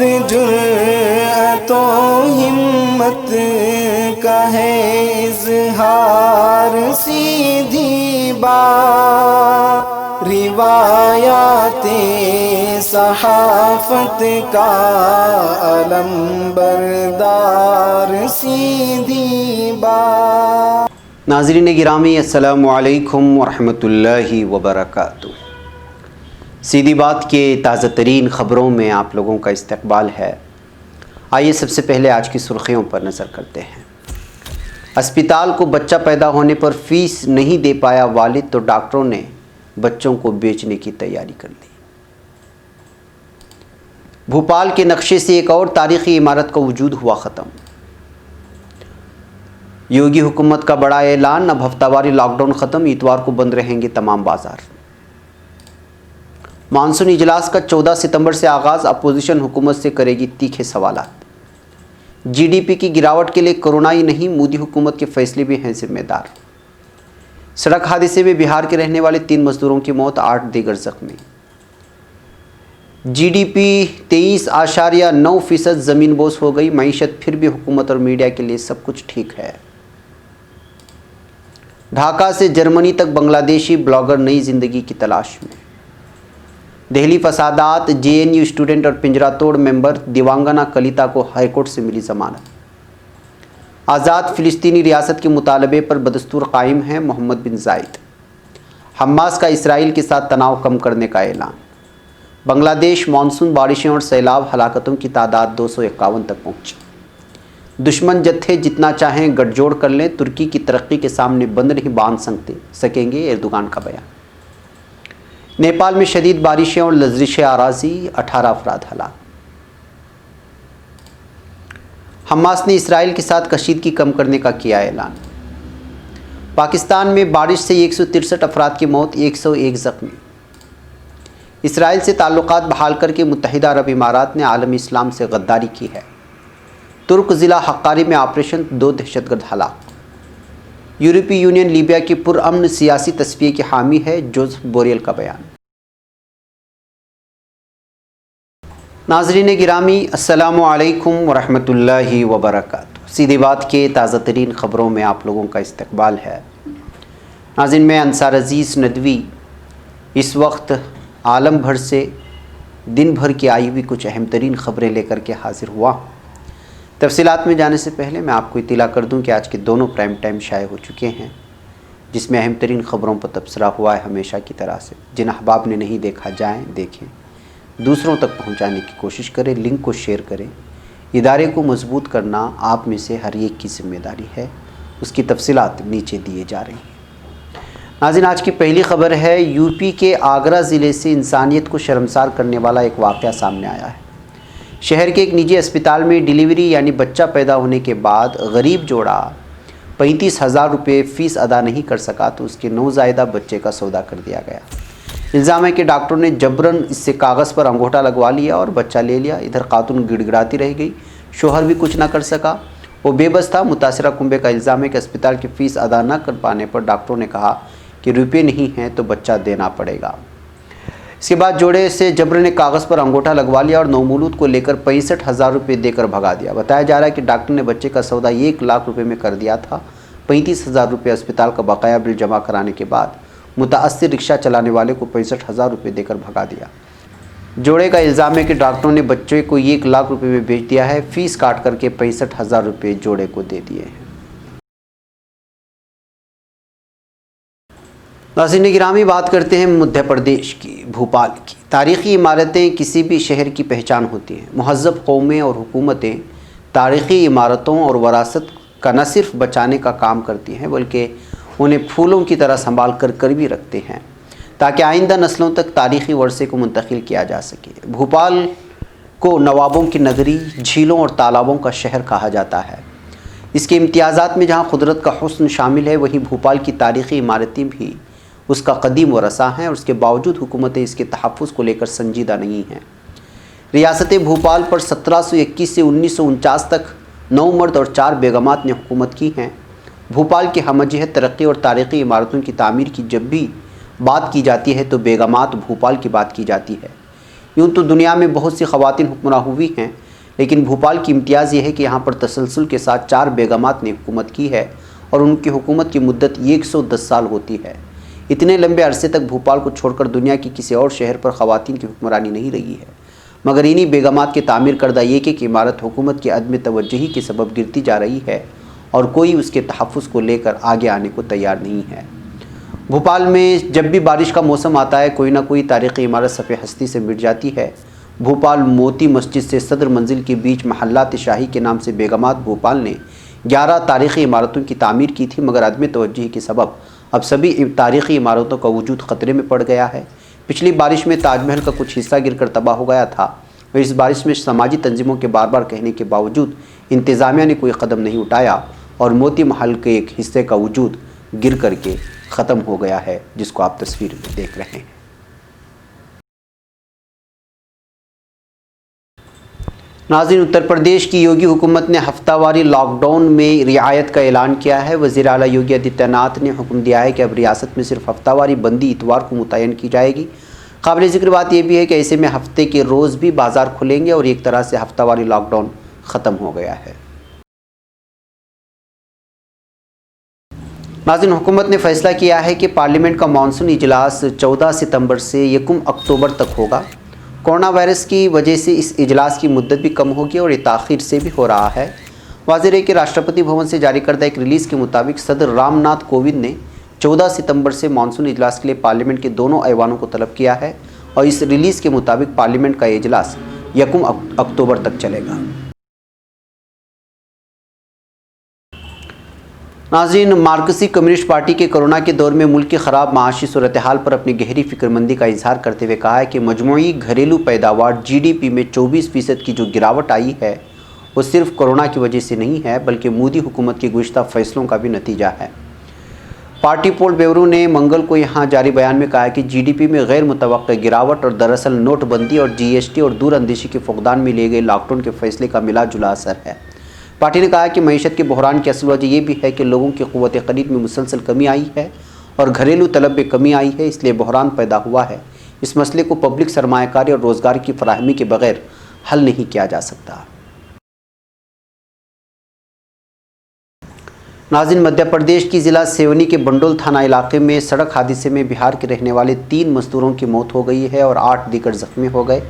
جرأت و ہمت کا ہے اظہار، سیدھی بات روایات صحافت کا علم بردار، سیدھی بات۔ ناظرین گرامی، السلام علیکم ورحمۃ اللہ وبرکاتہ۔ سیدھی بات کے تازہ ترین خبروں میں آپ لوگوں کا استقبال ہے۔ آئیے سب سے پہلے آج کی سرخیوں پر نظر کرتے ہیں۔ اسپتال کو بچہ پیدا ہونے پر فیس نہیں دے پایا والد تو ڈاکٹروں نے بچوں کو بیچنے کی تیاری کر لی۔ بھوپال کے نقشے سے ایک اور تاریخی عمارت کا وجود ہوا ختم۔ یوگی حکومت کا بڑا اعلان، اب ہفتہ واری لاک ڈاؤن ختم، اتوار کو بند رہیں گے تمام بازار۔ مانسون اجلاس کا 14 ستمبر سے آغاز، اپوزیشن حکومت سے کرے گی تیکھے سوالات۔ جی ڈی پی کی گراوٹ کے لیے کورونا ہی نہیں، مودی حکومت کے فیصلے بھی ہیں ذمہ دار۔ سڑک حادثے میں بہار کے رہنے والے 3 مزدوروں کی موت، 8 دیگر زخمی۔ جی ڈی پی 23.9% زمین بوس ہو گئی، معیشت پھر بھی حکومت اور میڈیا کے لیے سب کچھ ٹھیک ہے۔ ڈھاکہ سے جرمنی تک بنگلہ دیشی بلاگر نئی زندگی کی تلاش میں۔ دہلی فسادات، جے این یو اسٹوڈنٹ اور پنجرہ توڑ ممبر دیوانگنا کلیتا کو ہائی کورٹ سے ملی ضمانت۔ آزاد فلسطینی ریاست کے مطالبے پر بدستور قائم ہیں محمد بن زائد۔ حماس کا اسرائیل کے ساتھ تناؤ کم کرنے کا اعلان۔ بنگلہ دیش مانسون بارشیں اور سیلاب، ہلاکتوں کی تعداد 251 تک پہنچی۔ دشمن جتھے جتنا چاہیں گٹھ جوڑ کر لیں، ترکی کی ترقی کے سامنے بند نہیں باندھ سکیں گے، ایردوغان کا بیان۔ نیپال میں شدید بارشیں اور لرزش اراضی، 18 افراد ہلاک۔ حماس نے اسرائیل کے ساتھ کشیدگی کم کرنے کا کیا اعلان۔ پاکستان میں بارش سے 163 افراد کی موت، 101 زخمی۔ اسرائیل سے تعلقات بحال کر کے متحدہ عرب امارات نے عالم اسلام سے غداری کی ہے۔ ترک ضلع حقاری میں آپریشن، 2 دہشت گرد ہلاک۔ یورپی یونین لیبیا کی پرامن سیاسی تصفیے کی حامی ہے، جوزف بوریل کا بیان۔ ناظرین گرامی، السلام علیکم ورحمۃ اللہ وبرکاتہ۔ سیدھی بات کے تازہ ترین خبروں میں آپ لوگوں کا استقبال ہے۔ ناظرین، میں انصار عزیز ندوی اس وقت عالم بھر سے دن بھر کی آئی ہوئی کچھ اہم ترین خبریں لے کر کے حاضر ہوا ہوں۔ تفصیلات میں جانے سے پہلے میں آپ کو اطلاع کر دوں کہ آج کے دونوں پرائم ٹائم شائع ہو چکے ہیں، جس میں اہم ترین خبروں پر تبصرہ ہوا ہے ہمیشہ کی طرح سے۔ جن احباب نے نہیں دیکھا، جائیں دیکھیں، دوسروں تک پہنچانے کی کوشش کریں، لنک کو شیئر کریں۔ ادارے کو مضبوط کرنا آپ میں سے ہر ایک کی ذمہ داری ہے، اس کی تفصیلات نیچے دیے جا رہی ہیں۔ ناظرین، آج کی پہلی خبر ہے، یو پی کے آگرہ ضلع سے انسانیت کو شرمسار کرنے والا ایک واقعہ سامنے آیا ہے۔ شہر کے ایک نجی اسپتال میں ڈیلیوری یعنی بچہ پیدا ہونے کے بعد غریب جوڑا 35,000 روپے فیس ادا نہیں کر سکا تو اس کے نوزائیدہ بچے کا سودا کر دیا گیا۔ الزام ہے کہ ڈاکٹروں نے جبراً اس سے کاغذ پر انگوٹھا لگوا لیا اور بچہ لے لیا۔ ادھر خاتون گڑ گڑاتی رہ گئی، شوہر بھی کچھ نہ کر سکا، وہ بے بس تھا۔ متاثرہ کنبے کا الزام ہے کہ اسپتال کی فیس ادا نہ کر پانے پر ڈاکٹروں نے کہا کہ روپے نہیں ہیں تو بچہ دینا پڑے گا۔ اس کے بعد جوڑے سے جبر نے کاغذ پر انگوٹھا لگوا لیا اور نومولود کو لے کر 65,000 روپے دے کر بھگا دیا۔ بتایا جا رہا ہے کہ ڈاکٹر نے بچے کا سودا 1 لاکھ روپے میں کر دیا تھا۔ 35,000 روپے اسپتال کا بقایا بل جمع کرانے کے بعد متاثر رکشہ چلانے والے کو 65,000 روپے دے کر بھگا دیا۔ جوڑے کا الزام ہے کہ ڈاکٹروں نے بچے کو 1 لاکھ روپے میں بیچ دیا ہے، فیس کاٹ کر کے 65,000 روپے جوڑے کو دے دیے ہیں۔ ناظرین گرامی، بات کرتے ہیں مدھیہ پردیش کی، بھوپال کی۔ تاریخی عمارتیں کسی بھی شہر کی پہچان ہوتی ہیں۔ مہذب قومیں اور حکومتیں تاریخی عمارتوں اور وراثت کا نہ صرف بچانے کا کام کرتی ہیں بلکہ انہیں پھولوں کی طرح سنبھال کر بھی رکھتے ہیں تاکہ آئندہ نسلوں تک تاریخی ورثے کو منتقل کیا جا سکے۔ بھوپال کو نوابوں کی نگری، جھیلوں اور تالابوں کا شہر کہا جاتا ہے۔ اس کے امتیازات میں جہاں قدرت کا حسن شامل ہے، وہیں بھوپال کی تاریخی عمارتیں بھی اس کا قدیم ورثہ ہیں اور اس کے باوجود حکومتیں اس کے تحفظ کو لے کر سنجیدہ نہیں ہیں۔ ریاست بھوپال پر 1721 سے 1949 تک 9 مرد اور 4 بیگمات نے حکومت کی ہیں۔ بھوپال کی ہم جہت ترقی اور تاریخی عمارتوں کی تعمیر کی جب بھی بات کی جاتی ہے تو بیگمات بھوپال کی بات کی جاتی ہے۔ یوں تو دنیا میں بہت سی خواتین حکمراں ہوئی ہیں، لیکن بھوپال کی امتیاز یہ ہے کہ یہاں پر تسلسل کے ساتھ 4 بیگمات نے حکومت کی ہے اور ان کی حکومت کی مدت 110 سال ہوتی ہے۔ اتنے لمبے عرصے تک بھوپال کو چھوڑ کر دنیا کی کسی اور شہر پر خواتین کی حکمرانی نہیں رہی ہے، مگر انہی بیگمات کی تعمیر کردہ ایک ایک عمارت حکومت کی عدم توجہی کے سبب گرتی جا رہی ہے اور کوئی اس کے تحفظ کو لے کر آگے آنے کو تیار نہیں ہے۔ بھوپال میں جب بھی بارش کا موسم آتا ہے کوئی نہ کوئی تاریخی عمارت صفِ ہستی سے مٹ جاتی ہے۔ بھوپال موتی مسجد سے صدر منزل کے بیچ محلات شاہی کے نام سے بیگمات بھوپال نے 11 تاریخی عمارتوں کی تعمیر کی تھی، مگر عدم توجہی کے سبب اب سبھی تاریخی عمارتوں کا وجود خطرے میں پڑ گیا ہے۔ پچھلی بارش میں تاج محل کا کچھ حصہ گر کر تباہ ہو گیا تھا اور اس بارش میں سماجی تنظیموں کے بار بار کہنے کے باوجود انتظامیہ نے کوئی قدم نہیں اٹھایا اور موتی محل کے ایک حصے کا وجود گر کر کے ختم ہو گیا ہے، جس کو آپ تصویر میں دیکھ رہے ہیں۔ ناظرین، اتر پردیش کی یوگی حکومت نے ہفتہ واری لاک ڈاؤن میں رعایت کا اعلان کیا ہے۔ وزیر اعلیٰ یوگی آدتیہ ناتھ نے حکم دیا ہے کہ اب ریاست میں صرف ہفتہ واری بندی اتوار کو متعین کی جائے گی۔ قابل ذکر بات یہ بھی ہے کہ ایسے میں ہفتے کے روز بھی بازار کھلیں گے اور ایک طرح سے ہفتہ واری لاک ڈاؤن ختم ہو گیا ہے۔ ناظرین، حکومت نے فیصلہ کیا ہے کہ پارلیمنٹ کا مانسون اجلاس 14 ستمبر سے 1 اکتوبر تک ہوگا۔ کورونا وائرس کی وجہ سے اس اجلاس کی مدت بھی کم ہوگی اور یہ تاخیر سے بھی ہو رہا ہے۔ واضح ہے کہ راشٹرپتی بھون سے جاری کردہ ایک ریلیز کے مطابق صدر رام ناتھ کووند نے 14 ستمبر سے مانسون اجلاس کے لیے پارلیمنٹ کے دونوں ایوانوں کو طلب کیا ہے اور اس ریلیز کے مطابق پارلیمنٹ کا اجلاس 1 اکتوبر تک چلے گا۔ ناظرین، مارکسسٹ کمیونسٹ پارٹی کے کورونا کے دور میں ملک کی خراب معاشی صورتحال پر اپنی گہری فکرمندی کا اظہار کرتے ہوئے کہا ہے کہ مجموعی گھریلو پیداوار GDP میں 24% کی جو گراوٹ آئی ہے وہ صرف کورونا کی وجہ سے نہیں ہے بلکہ مودی حکومت کے گزشتہ فیصلوں کا بھی نتیجہ ہے۔ پارٹی پولٹ بیورو نے منگل کو یہاں جاری بیان میں کہا کہ GDP میں غیر متوقع گراوٹ اور دراصل نوٹ بندی اور GST اور دور اندیشی کے فقدان میں لیے گئے لاک ڈاؤن کے فیصلے کا ملا جلا اثر ہے۔ پارٹی نے کہا کہ معیشت کے بحران کی اصل وجہ یہ بھی ہے کہ لوگوں کی قوت خرید میں مسلسل کمی آئی ہے اور گھریلو طلب میں کمی آئی ہے، اس لیے بحران پیدا ہوا ہے۔ اس مسئلے کو پبلک سرمایہ کاری اور روزگار کی فراہمی کے بغیر حل نہیں کیا جا سکتا۔ ناظرین، مدھیہ پردیش کی ضلع سیونی کے بنڈول تھانہ علاقے میں سڑک حادثے میں بہار کے رہنے والے 3 مزدوروں کی موت ہو گئی ہے اور 8 دیگر زخمی ہو گئے۔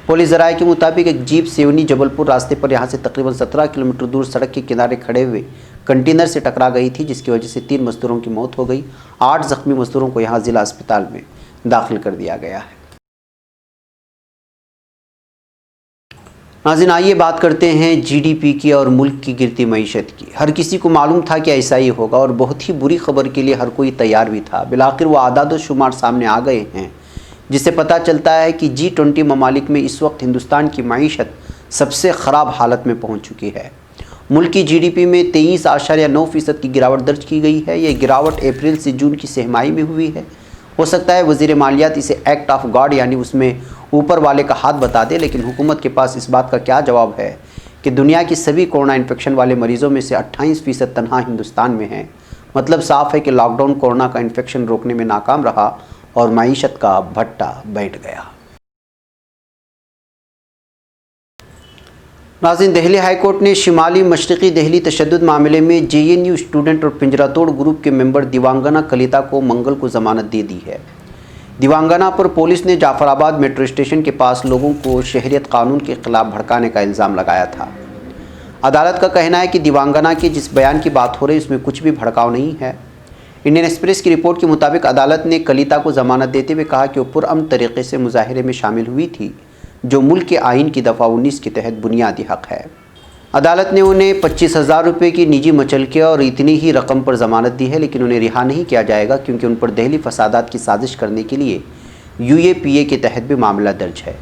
پولیس ذرائع کے مطابق ایک جیپ سیونی جبل پور راستے پر یہاں سے تقریباً 17 کلومیٹر دور سڑک کے کنارے کھڑے ہوئے کنٹینر سے ٹکرا گئی تھی، جس کی وجہ سے 3 مزدوروں کی موت ہو گئی۔ 8 زخمی مزدوروں کو یہاں ضلع اسپتال میں داخل کر دیا گیا ہے۔ ناظرین، آئیے بات کرتے ہیں GDP کی اور ملک کی گرتی معیشت کی۔ ہر کسی کو معلوم تھا کہ ایسا ہی ہوگا اور بہت ہی بری خبر کے لیے ہر کوئی تیار بھی تھا۔ بالآخر وہ اعداد و شمار سامنے آ گئے ہیں جس سے پتہ چلتا ہے کہ G20 ممالک میں اس وقت ہندوستان کی معیشت سب سے خراب حالت میں پہنچ چکی ہے۔ ملک کی GDP میں 23.9% کی گراوٹ درج کی گئی ہے۔ یہ گراوٹ اپریل سے جون کی سہمائی میں ہوئی ہے۔ ہو سکتا ہے وزیر مالیات اسے ایکٹ آف گاڈ یعنی اس میں اوپر والے کا ہاتھ بتا دے، لیکن حکومت کے پاس اس بات کا کیا جواب ہے کہ دنیا کی سبھی کورونا انفیکشن والے مریضوں میں سے 28% تنہا ہندوستان میں ہیں۔ مطلب صاف ہے کہ لاک ڈاؤن کورونا کا انفیکشن روکنے میں ناکام رہا اور معیشت کا بھٹا بیٹھ گیا۔ ناظرین، دہلی ہائی کورٹ نے شمالی مشرقی دہلی تشدد معاملے میں JNU اسٹوڈنٹ اور پنجرا توڑ گروپ کے ممبر دیوانگنا کلیتا کو منگل کو ضمانت دے دی ہے۔ دیوانگنا پر پولیس نے جعفر آباد میٹرو اسٹیشن کے پاس لوگوں کو شہریت قانون کے خلاف بھڑکانے کا الزام لگایا تھا۔ عدالت کا کہنا ہے کہ دیوانگنا کے جس بیان کی بات ہو رہی ہے اس میں کچھ بھی بھڑکاؤ نہیں ہے۔ انڈین ایکسپریس کی رپورٹ کے مطابق عدالت نے کلیتا کو ضمانت دیتے ہوئے کہا کہ وہ پرامن طریقے سے مظاہرے میں شامل ہوئی تھی، جو ملک کے آئین کی دفعہ 19 کے تحت بنیادی حق ہے۔ عدالت نے انہیں 25,000 روپے کی نجی مچلکے اور اتنی ہی رقم پر ضمانت دی ہے، لیکن انہیں رہا نہیں کیا جائے گا کیونکہ ان پر دہلی فسادات کی سازش کرنے کے لیے UAPA کے تحت بھی معاملہ درج ہے۔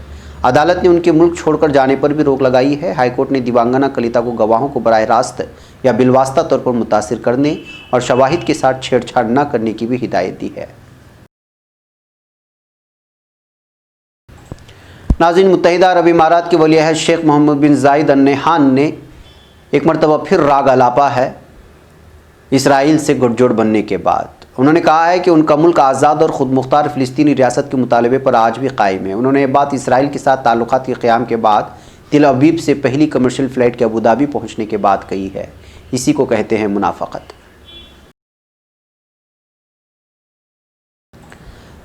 عدالت نے ان کے ملک چھوڑ کر جانے پر بھی روک لگائی ہے۔ ہائی کورٹ نے دیوانگنا کلیتا کو گواہوں کو براہ راست یا بالواسطہ طور پر متاثر کرنے اور شواہد کے ساتھ چھیڑ چھاڑ نہ کرنے کی بھی ہدایت دی ہے۔ ناظرین، متحدہ عرب امارات کے ولی عہد شیخ محمد بن زائد ال نہیان نے ایک مرتبہ پھر راگ الاپا ہے اسرائیل سے گٹھ جوڑ بننے کے بعد۔ انہوں نے کہا ہے کہ ان کا ملک آزاد اور خود مختار فلسطینی ریاست کے مطالبے پر آج بھی قائم ہے۔ انہوں نے یہ بات اسرائیل کے ساتھ تعلقات کے قیام کے بعد تل ابیب سے پہلی کمرشل فلائٹ کے ابوظہبی پہنچنے کے بعد کہی ہے۔ اسی کو کہتے ہیں منافقت۔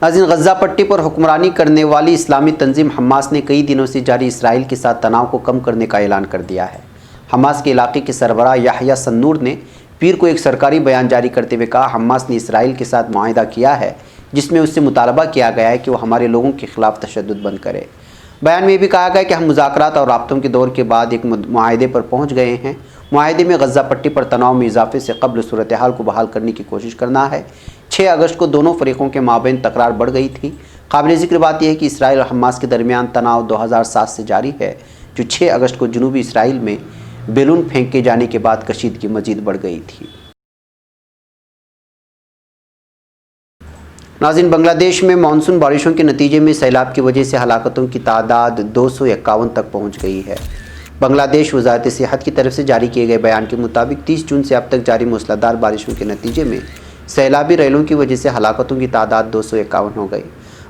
ناظرین، غزہ پٹی پر حکمرانی کرنے والی اسلامی تنظیم حماس نے کئی دنوں سے جاری اسرائیل کے ساتھ تناؤ کو کم کرنے کا اعلان کر دیا ہے۔ حماس کے علاقے کے سربراہ یحییٰ سنور نے پیر کو ایک سرکاری بیان جاری کرتے ہوئے کہا، حماس نے اسرائیل کے ساتھ معاہدہ کیا ہے جس میں اس سے مطالبہ کیا گیا ہے کہ وہ ہمارے لوگوں کے خلاف تشدد بند کرے۔ بیان میں یہ بھی کہا گیا کہ ہم مذاکرات اور رابطوں کے دور کے بعد ایک معاہدے پر پہنچ گئے ہیں۔ معاہدے میں غزہ پٹی پر تناؤ میں اضافے سے قبل صورتحال کو بحال کرنے کی کوشش کرنا ہے۔ 6 اگست کو دونوں فریقوں کے مابین تکرار بڑھ گئی تھی۔ قابل ذکر بات یہ ہے کہ اسرائیل اور حماس کے درمیان تناؤ 2007 سے جاری ہے، جو 6 اگست کو جنوبی اسرائیل میں بیلون پھینکے جانے کے بعد کشیدگی مزید بڑھ گئی تھی۔ ناظرین، بنگلہ دیش میں مانسون بارشوں کے نتیجے میں سیلاب کی وجہ سے ہلاکتوں کی تعداد 251 تک پہنچ گئی ہے۔ بنگلہ دیش وزارت صحت کی طرف سے جاری کیے گئے بیان کے مطابق 30 جون سے اب تک جاری موسلادھار بارشوں کے نتیجے میں سیلابی ریلوں کی وجہ سے ہلاکتوں کی تعداد 251 ہو گئی۔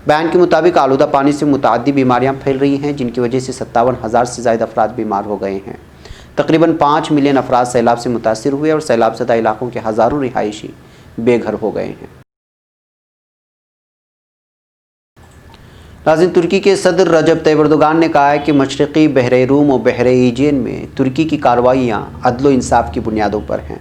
بیان کے مطابق آلودہ پانی سے متعدی بیماریاں پھیل رہی ہیں، جن کی وجہ سے 57,000 سے زائد افراد بیمار ہو گئے ہیں۔ تقریباً 5 ملین افراد سیلاب سے متاثر ہوئے اور سیلاب زدہ علاقوں کے ہزاروں رہائشی بے گھر ہو گئے ہیں۔ ناظرین، ترکی کے صدر رجب طیب اردوغان نے کہا ہے کہ مشرقی بحر روم اور بحر ایجین میں ترکی کی کارروائیاں عدل و انصاف کی بنیادوں پر ہیں۔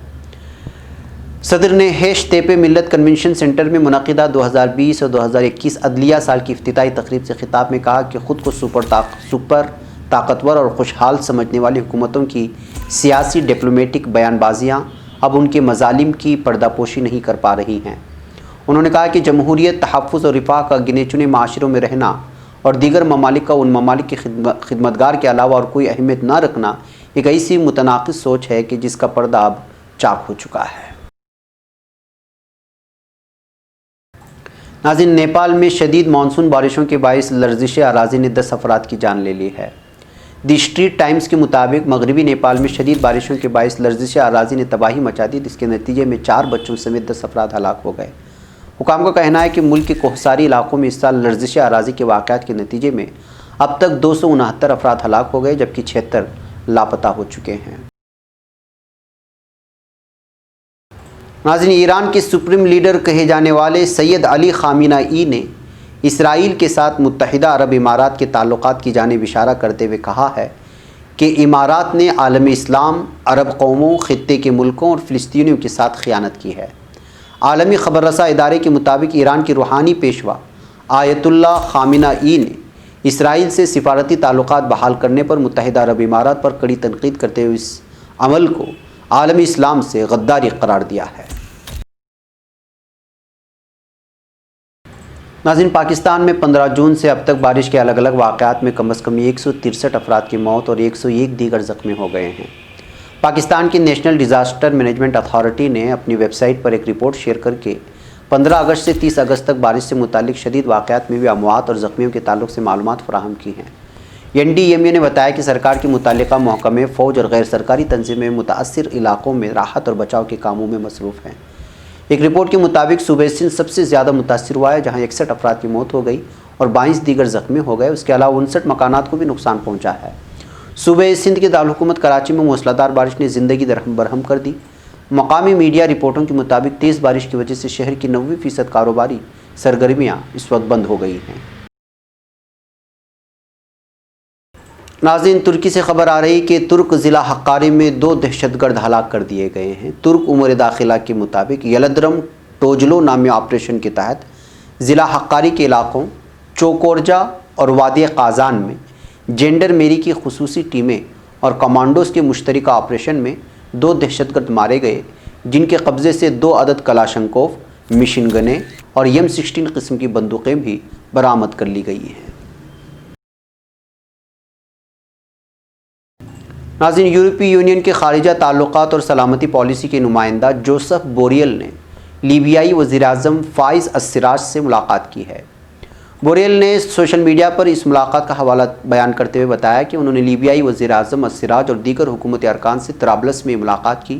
صدر نے ہیش تیپے ملت کنونشن سینٹر میں منعقدہ 2020 اور 2021 عدلیہ سال کی افتتاحی تقریب سے خطاب میں کہا کہ خود کو سپر طاقتور اور خوشحال سمجھنے والی حکومتوں کی سیاسی ڈپلومیٹک بیان بازیاں اب ان کے مظالم کی پردہ پوشی نہیں کر پا رہی ہیں۔ انہوں نے کہا کہ جمہوریت، تحفظ اور رفاہ کا گنے چنے معاشروں میں رہنا اور دیگر ممالک کا ان ممالک کی خدمتگار کے علاوہ اور کوئی اہمیت نہ رکھنا ایک ایسی متناقض سوچ ہے کہ جس کا پردہ اب چاک ہو چکا ہے۔ ناظرین، نیپال میں شدید مانسون بارشوں کے باعث لرزش اراضی نے 10 افراد کی جان لے لی ہے۔ دی اسٹریٹ ٹائمز کے مطابق مغربی نیپال میں شدید بارشوں کے باعث لرزش اراضی نے تباہی مچا دی، جس کے نتیجے میں 4 بچوں سمیت 10 افراد ہلاک ہو گئے۔ حکام کا کہنا ہے کہ ملک کے کوہساری علاقوں میں اس سال لرزش اراضی کے واقعات کے نتیجے میں اب تک 269 افراد ہلاک ہو گئے، جبکہ 76 لاپتہ ہو چکے ہیں۔ ناظرین، ایران کے سپریم لیڈر کہے جانے والے سید علی خامنہ ای نے اسرائیل کے ساتھ متحدہ عرب امارات کے تعلقات کی جانب اشارہ کرتے ہوئے کہا ہے کہ امارات نے عالم اسلام، عرب قوموں، خطے کے ملکوں اور فلسطینیوں کے ساتھ خیانت کی ہے۔ عالمی خبر رساں ادارے کے مطابق ایران کی روحانی پیشوا آیت اللہ خامنہ ای نے اسرائیل سے سفارتی تعلقات بحال کرنے پر متحدہ عرب امارات پر کڑی تنقید کرتے ہوئے اس عمل کو عالمی اسلام سے غداری قرار دیا ہے۔ ناظرین، پاکستان میں 15 جون سے اب تک بارش کے الگ الگ واقعات میں کم از کم 163 افراد کی موت اور 101 دیگر زخمی ہو گئے ہیں۔ پاکستان کی نیشنل ڈیزاسٹر مینجمنٹ اتھارٹی نے اپنی ویب سائٹ پر ایک رپورٹ شیئر کر کے 15 اگست سے 30 اگست تک بارش سے متعلق شدید واقعات میں بھی اموات اور زخمیوں کے تعلق سے معلومات فراہم کی ہیں۔ NDMA نے بتایا کہ سرکار کی متعلقہ محکمے، فوج اور غیر سرکاری تنظیمیں متاثر علاقوں میں راحت اور بچاؤ کے کاموں میں مصروف ہیں۔ ایک رپورٹ کے مطابق صوبہ سندھ سب سے زیادہ متاثر ہوا ہے، جہاں 61 افراد کی موت ہو گئی اور 22 دیگر زخمی ہو گئے۔ اس کے علاوہ 59 مکانات کو بھی نقصان پہنچا ہے۔ صوبہ سندھ کے دارالحکومت کراچی میں موسلادھار بارش نے زندگی درہم برہم کر دی۔ مقامی میڈیا رپورٹوں کے مطابق تیز بارش کی وجہ سے شہر کی 90% کاروباری سرگرمیاں اس وقت بند ہو گئی ہیں۔ ناظرین، ترکی سے خبر آ رہی کہ ترک ضلع حقاری میں 2 دہشت گرد ہلاک کر دیے گئے ہیں۔ ترک امور داخلہ کے مطابق یلدرم ٹوجلو نامی آپریشن کے تحت ضلع حقاری کے علاقوں چوکورجا اور وادی قازان میں جینڈر میری کی خصوصی ٹیمیں اور کمانڈوز کے مشترکہ آپریشن میں 2 دہشت گرد مارے گئے، جن کے قبضے سے 2 عدد کلاشنکوف، مشین گنیں اور M16 قسم کی بندوقیں بھی برآمد کر لی گئی ہیں۔ ناظرین، یورپی یونین کے خارجہ تعلقات اور سلامتی پالیسی کے نمائندہ جوزف بوریل نے لیبیائی وزیر اعظم فائز السراج سے ملاقات کی ہے۔ بوریل نے سوشل میڈیا پر اس ملاقات کا حوالہ بیان کرتے ہوئے بتایا کہ انہوں نے لیبیائی وزیر اعظم السراج اور دیگر حکومتی ارکان سے طرابلس میں ملاقات کی۔